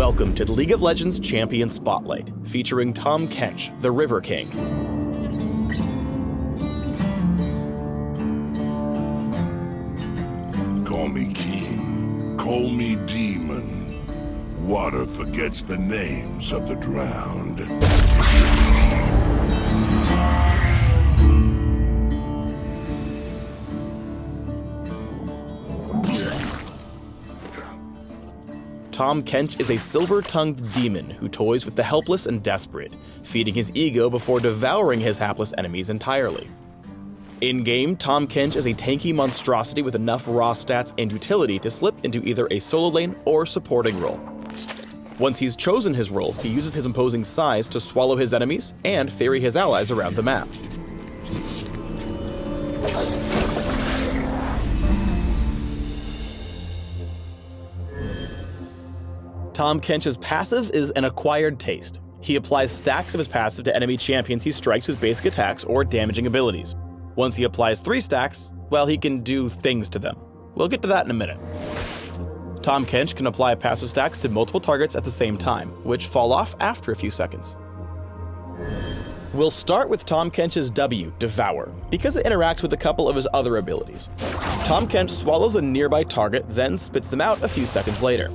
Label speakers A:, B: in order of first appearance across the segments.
A: Welcome to the League of Legends Champion Spotlight, featuring Tahm Kench, the River King.
B: Call me king, call me demon. Water forgets the names of the drowned.
A: Tahm Kench is a silver-tongued demon who toys with the helpless and desperate, feeding his ego before devouring his hapless enemies entirely. In-game, Tahm Kench is a tanky monstrosity with enough raw stats and utility to slip into either a solo lane or supporting role. Once he's chosen his role, he uses his imposing size to swallow his enemies and ferry his allies around the map. Tahm Kench's passive is an acquired taste. He applies stacks of his passive to enemy champions he strikes with basic attacks or damaging abilities. Once he applies 3 stacks, well, he can do things to them. We'll get to that in a minute. Tahm Kench can apply passive stacks to multiple targets at the same time, which fall off after a few seconds. We'll start with Tahm Kench's W, Devour, because it interacts with a couple of his other abilities. Tahm Kench swallows a nearby target, then spits them out a few seconds later.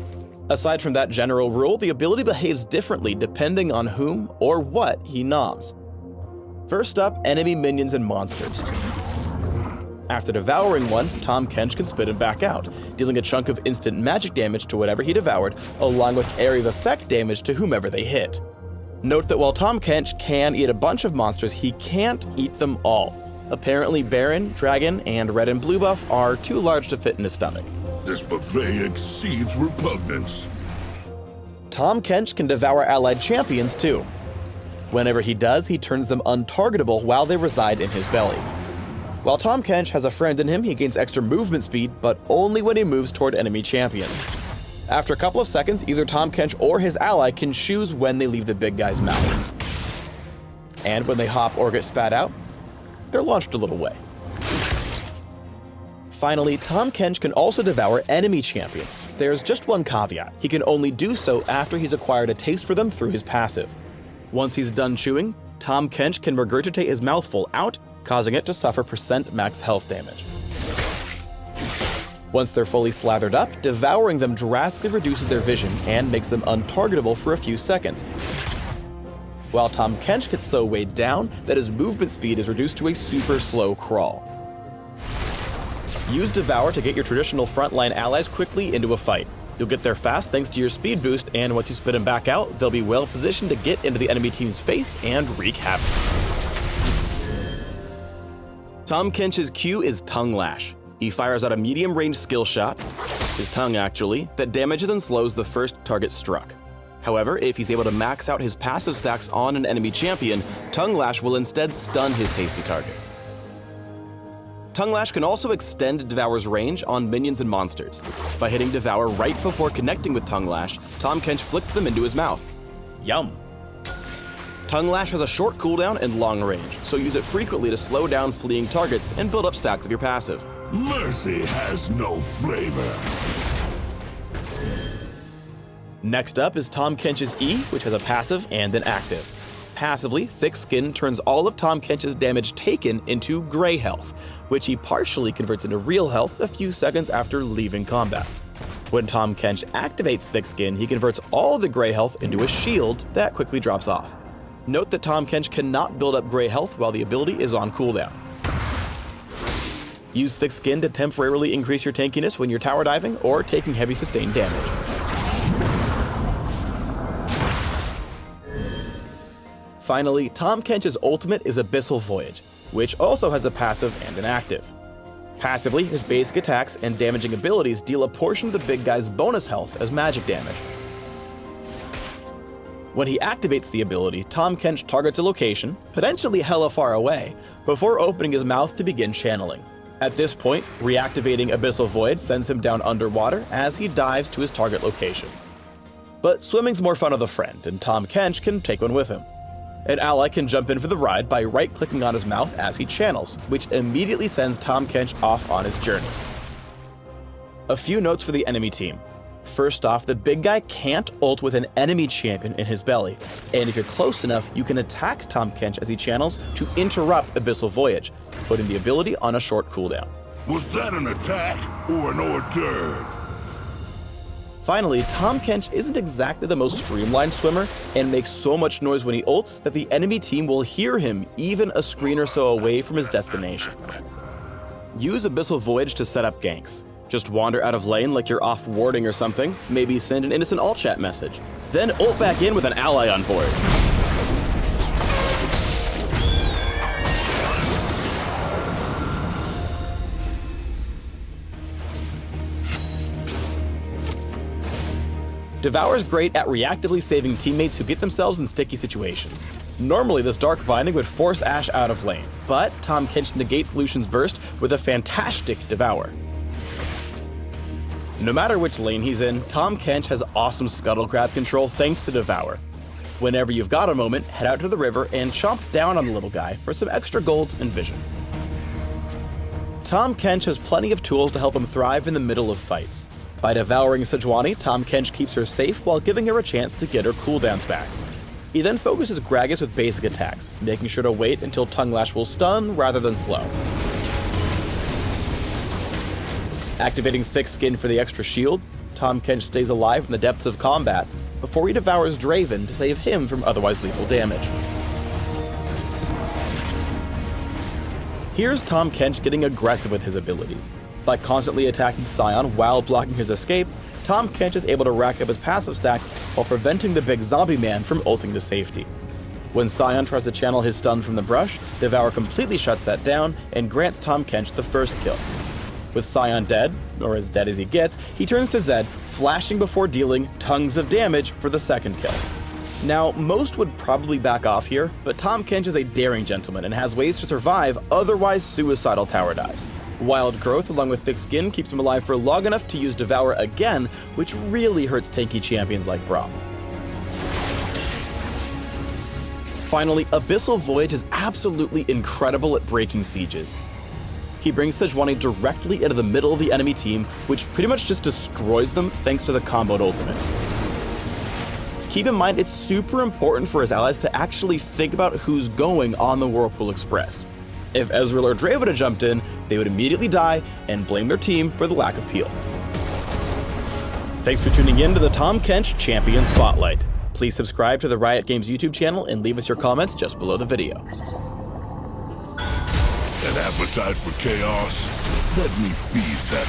A: Aside from that general rule, the ability behaves differently depending on whom or what he noms. First up, enemy minions and monsters. After devouring one, Tahm Kench can spit him back out, dealing a chunk of instant magic damage to whatever he devoured, along with area of effect damage to whomever they hit. Note that while Tahm Kench can eat a bunch of monsters, he can't eat them all. Apparently Baron, Dragon, and Red and Blue buff are too large to fit in his stomach.
B: This buffet exceeds repugnance.
A: Tahm Kench can devour allied champions too. Whenever he does, he turns them untargetable while they reside in his belly. While Tahm Kench has a friend in him, he gains extra movement speed, but only when he moves toward enemy champions. After a couple of seconds, either Tahm Kench or his ally can choose when they leave the big guy's mouth. And when they hop or get spat out, they're launched a little way. Finally, Tahm Kench can also devour enemy champions. There's just one caveat. He can only do so after he's acquired a taste for them through his passive. Once he's done chewing, Tahm Kench can regurgitate his mouthful out, causing it to suffer % max health damage. Once they're fully slathered up, devouring them drastically reduces their vision and makes them untargetable for a few seconds. While Tahm Kench gets so weighed down that his movement speed is reduced to a super slow crawl. Use Devour to get your traditional frontline allies quickly into a fight. You'll get there fast thanks to your speed boost, and once you spit them back out, they'll be well positioned to get into the enemy team's face and wreak havoc. Tahm Kench's Q is Tongue Lash. He fires out a medium-range skill shot, his tongue actually, that damages and slows the first target struck. However, if he's able to max out his passive stacks on an enemy champion, Tongue Lash will instead stun his tasty target. Tongue Lash can also extend Devour's range on minions and monsters. By hitting Devour right before connecting with Tongue Lash, Tahm Kench flicks them into his mouth. Yum! Tongue Lash has a short cooldown and long range, so use it frequently to slow down fleeing targets and build up stacks of your passive.
B: Mercy has no flavor.
A: Next up is Tahm Kench's E, which has a passive and an active. Passively, Thick Skin turns all of Tahm Kench's damage taken into gray health, which he partially converts into real health a few seconds after leaving combat. When Tahm Kench activates Thick Skin, he converts all the gray health into a shield that quickly drops off. Note that Tahm Kench cannot build up gray health while the ability is on cooldown. Use Thick Skin to temporarily increase your tankiness when you're tower diving or taking heavy sustained damage. Finally, Tahm Kench's ultimate is Abyssal Voyage, which also has a passive and an active. Passively, his basic attacks and damaging abilities deal a portion of the big guy's bonus health as magic damage. When he activates the ability, Tahm Kench targets a location, potentially hella far away, before opening his mouth to begin channeling. At this point, reactivating Abyssal Void sends him down underwater as he dives to his target location. But swimming's more fun with a friend, and Tahm Kench can take one with him. An ally can jump in for the ride by right-clicking on his mouth as he channels, which immediately sends Tahm Kench off on his journey. A few notes for the enemy team. First off, the big guy can't ult with an enemy champion in his belly, and if you're close enough, you can attack Tahm Kench as he channels to interrupt Abyssal Voyage, putting the ability on a short cooldown.
B: Was that an attack or an hors d'oeuvre?
A: Finally, Tahm Kench isn't exactly the most streamlined swimmer, and makes so much noise when he ults that the enemy team will hear him even a screen or so away from his destination. Use Abyssal Voyage to set up ganks. Just wander out of lane like you're off warding or something, maybe send an innocent alt chat message. Then ult back in with an ally on board. Devour's great at reactively saving teammates who get themselves in sticky situations. Normally, this Dark Binding would force Ashe out of lane, but Tahm Kench negates Lucian's burst with a fantastic Devour. No matter which lane he's in, Tahm Kench has awesome scuttle grab control thanks to Devour. Whenever you've got a moment, head out to the river and chomp down on the little guy for some extra gold and vision. Tahm Kench has plenty of tools to help him thrive in the middle of fights. By devouring Sejuani, Tahm Kench keeps her safe while giving her a chance to get her cooldowns back. He then focuses Gragas with basic attacks, making sure to wait until Tongue Lash will stun rather than slow. Activating Thick Skin for the extra shield, Tahm Kench stays alive in the depths of combat before he devours Draven to save him from otherwise lethal damage. Here's Tahm Kench getting aggressive with his abilities. By constantly attacking Sion while blocking his escape, Tahm Kench is able to rack up his passive stacks while preventing the big zombie man from ulting to safety. When Sion tries to channel his stun from the brush, Devour completely shuts that down and grants Tahm Kench the first kill. With Sion dead, or as dead as he gets, he turns to Zed, flashing before dealing tons of damage for the second kill. Now, most would probably back off here, but Tahm Kench is a daring gentleman and has ways to survive otherwise suicidal tower dives. Wild Growth along with Thick Skin keeps him alive for long enough to use Devour again, which really hurts tanky champions like Braum. Finally, Abyssal Voyage is absolutely incredible at breaking sieges. He brings Sejuani directly into the middle of the enemy team, which pretty much just destroys them thanks to the comboed ultimates. Keep in mind, it's super important for his allies to actually think about who's going on the Whirlpool Express. If Ezreal or Draven had jumped in, they would immediately die and blame their team for the lack of peel. Thanks for tuning in to the Tahm Kench Champion Spotlight. Please subscribe to the Riot Games YouTube channel and leave us your comments just below the video.
B: An appetite for chaos? Let me feed that